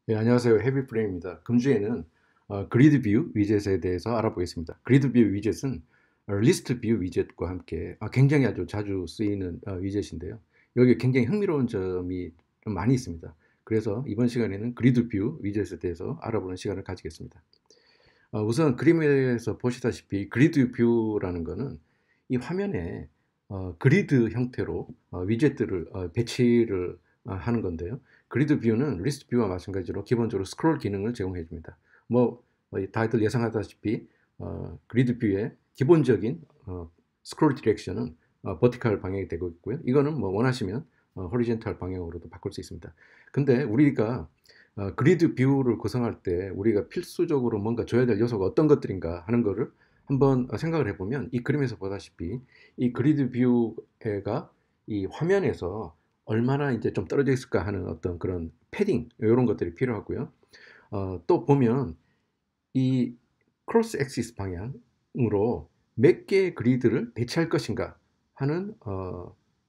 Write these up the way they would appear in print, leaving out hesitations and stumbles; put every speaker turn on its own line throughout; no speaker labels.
네, 안녕하세요. 헤비프레임입니다. 금주에는 그리드 뷰 위젯에 대해서 알아보겠습니다. 그리드 뷰 위젯은 리스트 뷰 위젯과 함께 굉장히 아주 자주 쓰이는 위젯인데요. 여기 굉장히 흥미로운 점이 좀 많이 있습니다. 그래서 이번 시간에는 그리드 뷰 위젯에 대해서 알아보는 시간을 가지겠습니다. 우선 그림에서 보시다시피 그리드 뷰라는 거는 이 화면에 그리드 형태로 위젯들을 배치를 하는 건데요. 그리드 뷰는 리스트 뷰와 마찬가지로 기본적으로 스크롤 기능을 제공해 줍니다. 다들 예상하다시피 그리드 뷰의 기본적인 스크롤 디렉션은 버티컬 방향이 되고 있고요. 이거는 뭐 원하시면 호리젠탈 방향으로도 바꿀 수 있습니다. 근데 우리가 그리드 뷰를 구성할 때 우리가 필수적으로 뭔가 줘야 될 요소가 어떤 것들인가 하는 거를 한번 생각을 해보면 이 그림에서 보다시피 이 그리드 뷰가 이 화면에서 얼마나 이제 좀 떨어져 있을까 하는 어떤 그런 패딩 이런 것들이 필요하고요. 또 보면 이 크로스 엑시스 방향으로 몇 개의 그리드를 배치할 것인가 하는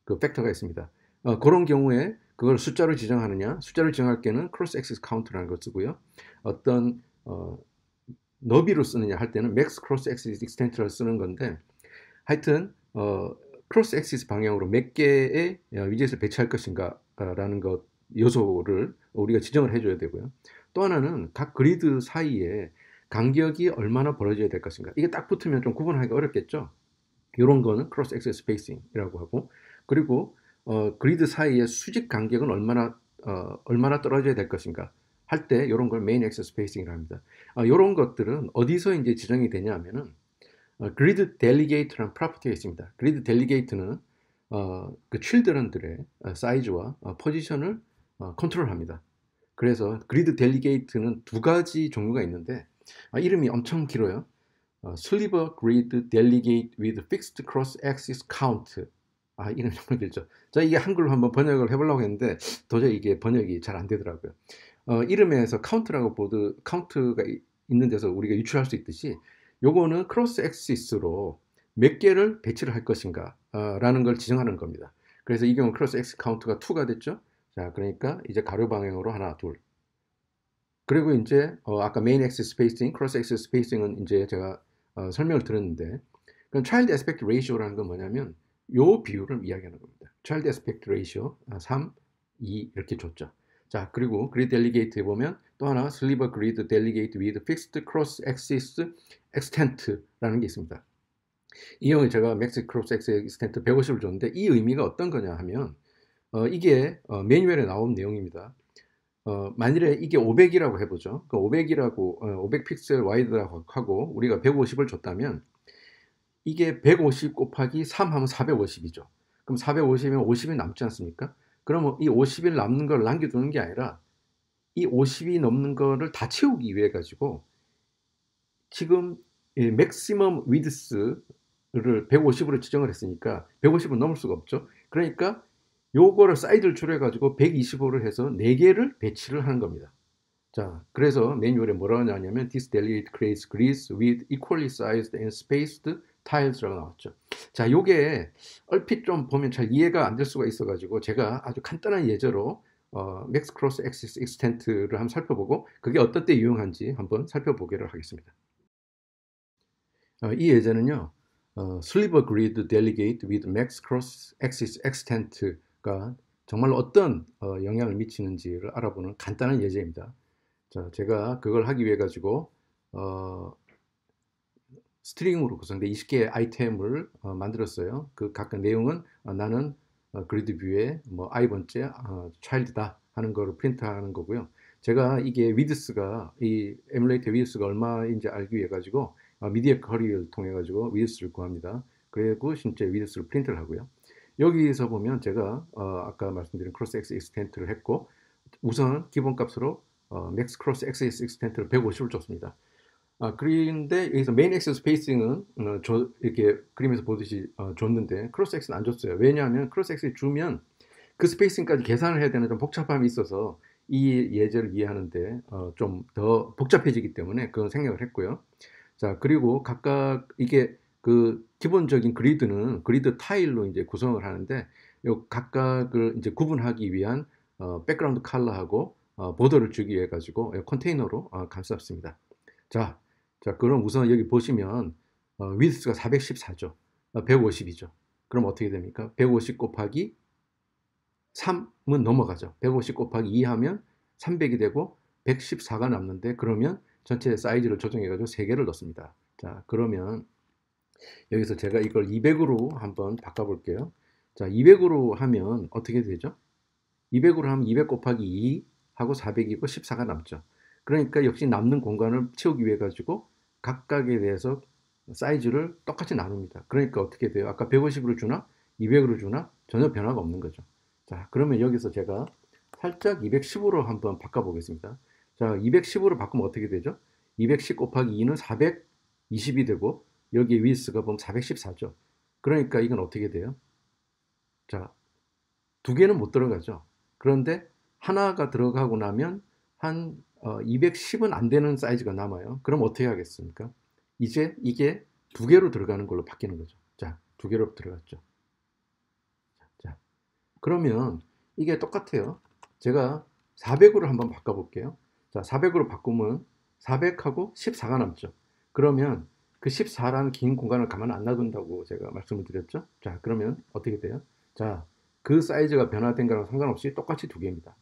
그 팩터가 있습니다. 그런 경우에 그걸 숫자로 지정하느냐, 숫자를 지정할 때는 크로스 엑시스 카운트라는 걸 쓰고요. 어떤 너비로 쓰느냐 할 때는 맥스 크로스 엑시스 익스텐트를 쓰는 건데 하여튼 크로스 엑시스 방향으로 몇 개의 위젯을 배치할 것인가라는 것 요소를 우리가 지정을 해줘야 되고요. 또 하나는 각 그리드 사이에 간격이 얼마나 벌어져야 될 것인가. 이게 딱 붙으면 좀 구분하기가 어렵겠죠. 이런 거는 크로스 엑세스 스페이싱이라고 하고, 그리고 그리드 사이의 수직 간격은 얼마나 떨어져야 될 것인가 할 때 이런 걸 메인 엑세스 스페이싱이라고 합니다. 이런 것들은 어디서 이제 지정이 되냐 하면은 그리드 델리게이트라는 프로퍼티가 있습니다. 그리드 델리게이트는 그 칠드런들의 사이즈와 포지션을 컨트롤합니다. 그래서 그리드 델리게이트는 두 가지 종류가 있는데 이름이 엄청 길어요. 슬리버 그리드 델리게이트 with fixed cross axis count. 이름 정말 길죠. 자, 이게 한글로 한번 번역을 해보려고 했는데 도저히 이게 번역이 잘 안 되더라고요. 이름에서 카운트가 있는 데서 우리가 유추할 수 있듯이 요거는 크로스 엑시스로 몇 개를 배치를 할 것인가 라는 걸 지정하는 겁니다. 그래서 이 경우 크로스 엑시 카운트가 2가 됐죠. 자, 그러니까 이제 가로 방향으로 하나, 둘. 그리고 이제 아까 메인 엑시스 스페이싱, 크로스 엑시스 스페이싱은 이제 제가 설명을 드렸는데 그럼 차일드 에스펙트 레이시오라는 건 뭐냐면 요 비율을 이야기하는 겁니다. 차일드 에스펙트 레이시오 3, 2 이렇게 줬죠. 자, 그리고 그리드 델리게이트에 보면 또 하나 슬리버 그리드 델리게이트 위드 픽스드 크로스 엑시스 엑스텐트라는 게 있습니다. 이 경우에 제가 맥스 크로스 엑스텐트 150을 줬는데 이 의미가 어떤 거냐 하면 이게 매뉴얼에 나온 내용입니다. 만일에 이게 500이라고 해보죠. 그 500이라고 500 픽셀 와이드라고 하고 우리가 150을 줬다면 이게 150 곱하기 3 하면 450이죠. 그럼 450이면 50이 남지 않습니까? 그러면 이 50일 남는 걸 남겨두는 게 아니라 이 50이 넘는 거를 다 채우기 위해 가지고 지금 맥시멈 위드스를 150으로 지정을 했으니까 150은 넘을 수가 없죠. 그러니까 요거를 사이드를 줄여 가지고 125를 해서 4개를 배치를 하는 겁니다. 자, 그래서 매뉴얼에 뭐라고 하냐면 This delegate creates grids with equally sized and spaced tiles라고 나왔죠. 자, 요게 얼핏 좀 보면 잘 이해가 안 될 수가 있어가지고 제가 아주 간단한 예제로 Max Cross Axis Extent를 한번 살펴보고 그게 어떤 때 유용한지 한번 살펴보기를 하겠습니다. 이 예제는요, Sliver Grid Delegate with Max Cross Axis Extent가 정말 어떤 영향을 미치는지를 알아보는 간단한 예제입니다. 자, 제가 그걸 하기 위해 가지고 스트링으로 구성된 20개의 아이템을 만들었어요. 그 각각 내용은 나는 그리드 뷰에 뭐 i번째 child다 하는 거를 프린트하는 거고요. 제가 이게 위드스가 이 에뮬레이터 위드스가 얼마인지 알기 위해 가지고 미디어 커리를 통해 가지고 위드스를 구합니다. 그리고 진짜 위드스를 프린트를 하고요. 여기서 보면 제가 아까 말씀드린 크로스 엑스 익스텐트를 했고 우선 기본값으로 맥스 크로스 엑세스 익스텐트를 150을 줬습니다. 그런데 여기서 메인 엑셀 스페이싱은 이렇게 그림에서 보듯이 줬는데 크로스 엑스는 안 줬어요. 왜냐하면 크로스 엑스 주면 그 스페이싱까지 계산을 해야 되는 좀 복잡함이 있어서 이 예제를 이해하는데 좀 더 복잡해지기 때문에 그런 생각을 했고요. 자, 그리고 각각 이게 그 기본적인 그리드는 그리드 타일로 이제 구성을 하는데 요 각각을 이제 구분하기 위한 백그라운드 컬러하고 보더를 주기 위해 가지고 컨테이너로 감쌌습니다. 자, 그럼 우선 여기 보시면 width가 414죠. 150이죠. 그럼 어떻게 됩니까? 150 곱하기 3은 넘어가죠. 150 곱하기 2 하면 300이 되고 114가 남는데, 그러면 전체 사이즈를 조정해 가지고 3개를 넣습니다. 자, 그러면 여기서 제가 이걸 200으로 한번 바꿔 볼게요. 자, 200으로 하면 어떻게 되죠? 200으로 하면 200 곱하기 2 하고 400이고 14가 남죠. 그러니까 역시 남는 공간을 채우기 위해 가지고 각각에 대해서 사이즈를 똑같이 나눕니다. 그러니까 어떻게 돼요? 아까 150으로 주나 200으로 주나 전혀 변화가 없는 거죠. 자, 그러면 여기서 제가 살짝 210으로 한번 바꿔 보겠습니다. 자, 210으로 바꾸면 어떻게 되죠? 210 곱하기 2는 420이 되고, 여기 위스가 보면 414죠. 그러니까 이건 어떻게 돼요? 자, 두 개는 못 들어가죠. 그런데 하나가 들어가고 나면 한 210은 안 되는 사이즈가 남아요. 그럼 어떻게 하겠습니까? 이제 이게 두 개로 들어가는 걸로 바뀌는 거죠. 자, 두 개로 들어갔죠. 자, 그러면 이게 똑같아요. 제가 400으로 한번 바꿔볼게요. 자, 400으로 바꾸면 400하고 14가 남죠. 그러면 그 14라는 긴 공간을 가만 안 놔둔다고 제가 말씀을 드렸죠. 자, 그러면 어떻게 돼요? 자, 그 사이즈가 변화된 거랑 상관없이 똑같이 두 개입니다.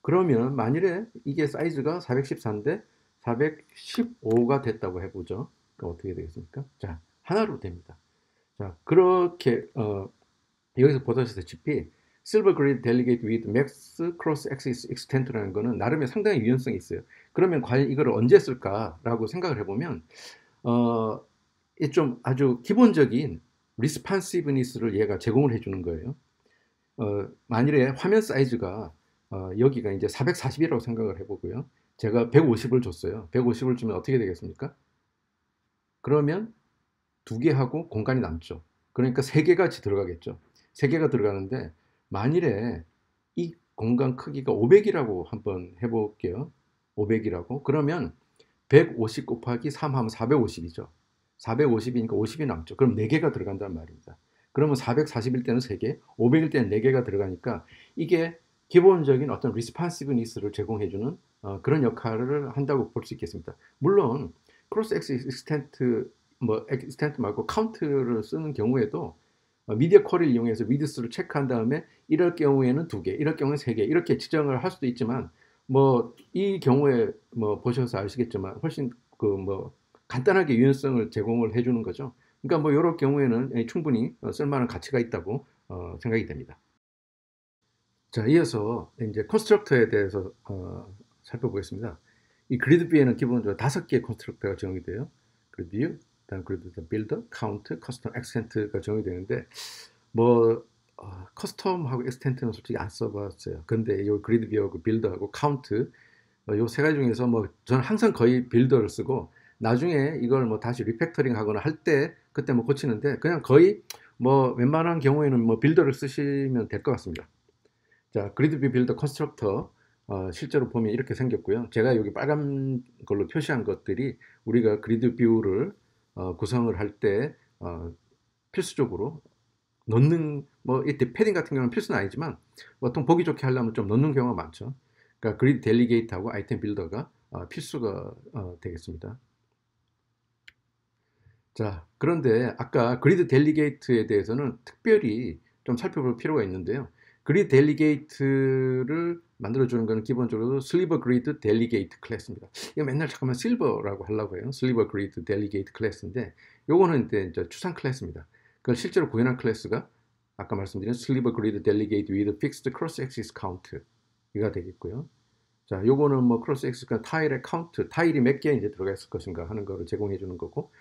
그러면 만일에 이게 사이즈가 414인데 415가 됐다고 해보죠. 그럼 어떻게 되겠습니까? 자, 하나로 됩니다. 자, 그렇게 여기서 보다시피 Silver Grid Delegate with Max Cross Axis Extent라는 거는 나름의 상당히 유연성이 있어요. 그러면 과연 이걸 언제 쓸까라고 생각을 해보면 좀 아주 기본적인 responsiveness를 얘가 제공을 해주는 거예요. 만일에 화면 사이즈가 여기가 이제 440이라고 생각을 해보고요. 제가 150을 줬어요. 150을 주면 어떻게 되겠습니까? 그러면 두 개하고 공간이 남죠. 그러니까 세 개가 같이 들어가겠죠. 세 개가 들어가는데, 만일에 이 공간 크기가 500이라고 한번 해볼게요. 500이라고. 그러면 150 곱하기 3 하면 450이죠. 450이니까 50이 남죠. 그럼 4개가 들어간다는 말입니다. 그러면 440일 때는 3개, 500일 때는 4개가 들어가니까 이게 기본적인 어떤 리스판시브니스를 제공해주는 그런 역할을 한다고 볼 수 있겠습니다. 물론 크로스 엑스텐트 익스텐트 말고 카운트를 쓰는 경우에도 미디어 쿼리를 이용해서 위드스를 체크한 다음에 이럴 경우에는 2개, 이럴 경우에는 3개 이렇게 지정을 할 수도 있지만, 뭐 이 경우에 뭐 보셔서 아시겠지만 훨씬 그 뭐 간단하게 유연성을 제공을 해주는 거죠. 그러니까 뭐 이런 경우에는 충분히 쓸만한 가치가 있다고 생각이 됩니다. 자, 이어서 이제 컨스트럭터에 대해서 살펴보겠습니다. 이 그리드 뷰에는 기본적으로 5개의 컨스트럭터가 정의 돼요. 그리드 뷰, 그다음 그리드 빌더, 카운트, 커스텀, 엑스텐트가 정의 되는데, 뭐 커스텀하고 엑스텐트는 솔직히 안 써봤어요. 근데 이 그리드 뷰하고 빌더하고 카운트, 요 세 가지 중에서 뭐 저는 항상 거의 빌더를 쓰고, 나중에 이걸 뭐 다시 리팩터링 하거나 할 때 그때 뭐 고치는데, 그냥 거의 뭐 웬만한 경우에는 뭐 빌더를 쓰시면 될 것 같습니다. 자, 그리드 뷰 빌더 컨스트럭터 실제로 보면 이렇게 생겼고요. 제가 여기 빨간 걸로 표시한 것들이 우리가 그리드 뷰를 구성을 할 때 필수적으로 넣는, 뭐 이 패딩 같은 경우는 필수는 아니지만 보통 보기 좋게 하려면 좀 넣는 경우가 많죠. 그러니까 그리드 델리게이트하고 아이템 빌더가 필수가 되겠습니다. 자, 그런데 아까 그리드 델리게이트에 대해서는 특별히 좀 살펴볼 필요가 있는데요. 그리드 델리게이트를 만들어주는 것은 기본적으로 슬리버 그리드 델리게이트 클래스입니다. 이거 맨날 잠깐만 실버라고 하려고 해요. 슬리버 그리드 델리게이트 클래스인데, 요거는 이제 추상 클래스입니다. 그걸 실제로 구현한 클래스가 아까 말씀드린 슬리버 그리드 델리게이트 with fixed cross axis count 이가 되겠고요. 자, 요거는 뭐 크로스 엑스가 타일의 카운트, 타일이 몇 개 이제 들어가 있을 것인가 하는 거를 제공해 주는 거고,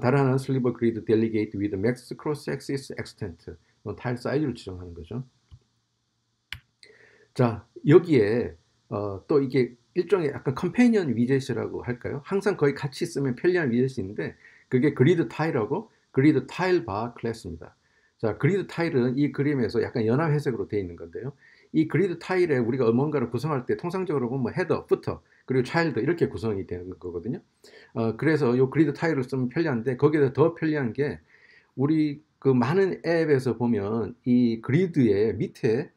다른 하나는 슬리버 그리드 델리게이트 with max cross axis extent, 타일 사이즈를 지정하는 거죠. 자, 여기에 또 이게 일종의 약간 컴패니언 위젯이라고 할까요? 항상 거의 같이 쓰면 편리한 위젯인데, 그게 그리드 타일하고 그리드 타일 바 클래스입니다. 자, 그리드 타일은 이 그림에서 약간 연한 회색으로 되어 있는 건데요. 이 그리드 타일에 우리가 뭔가를 구성할 때 통상적으로 보면 뭐 헤더, 부터, 그리고 차일드 이렇게 구성이 되는 거거든요. 그래서 이 그리드 타일을 쓰면 편리한데, 거기에 더 편리한 게 우리 그 많은 앱에서 보면 이 그리드의 밑에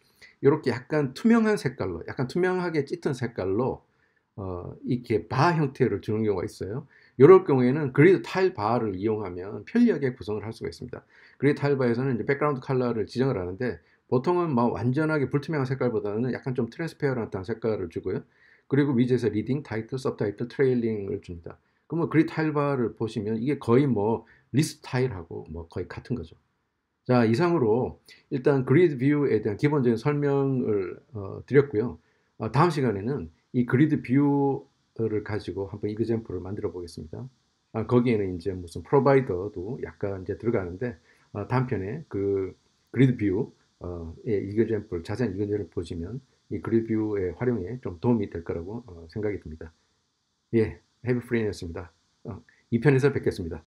요렇게 약간 투명한 색깔로, 약간 투명하게 짙은 색깔로 이렇게 바 형태를 주는 경우가 있어요. 요럴 경우에는 그리드 타일 바를 이용하면 편리하게 구성을 할 수가 있습니다. 그리드 타일 바에서는 이제 백그라운드 컬러를 지정을 하는데, 보통은 뭐 완전하게 불투명한 색깔보다는 약간 좀 트랜스페어런트한 색깔을 주고요. 그리고 위젯에 리딩, 타이틀, 서브타이틀, 트레일링을 줍니다. 그러면 그리드 타일 바를 보시면 이게 거의 뭐 리스트 타일하고 뭐 거의 같은 거죠. 자, 이상으로 일단 그리드 뷰에 대한 기본적인 설명을 드렸고요. 다음 시간에는 이 그리드 뷰를 가지고 한번 이그젬플을 만들어 보겠습니다. 거기에는 이제 무슨 프로바이더도 약간 이제 들어가는데, 다음 편에 그 그리드 뷰의 이그젬플, 자세한 이그젬플을 보시면 이 그리드 뷰의 활용에 좀 도움이 될 거라고 생각이 듭니다. 예, 헤비 프리였습니다. 2편에서 뵙겠습니다.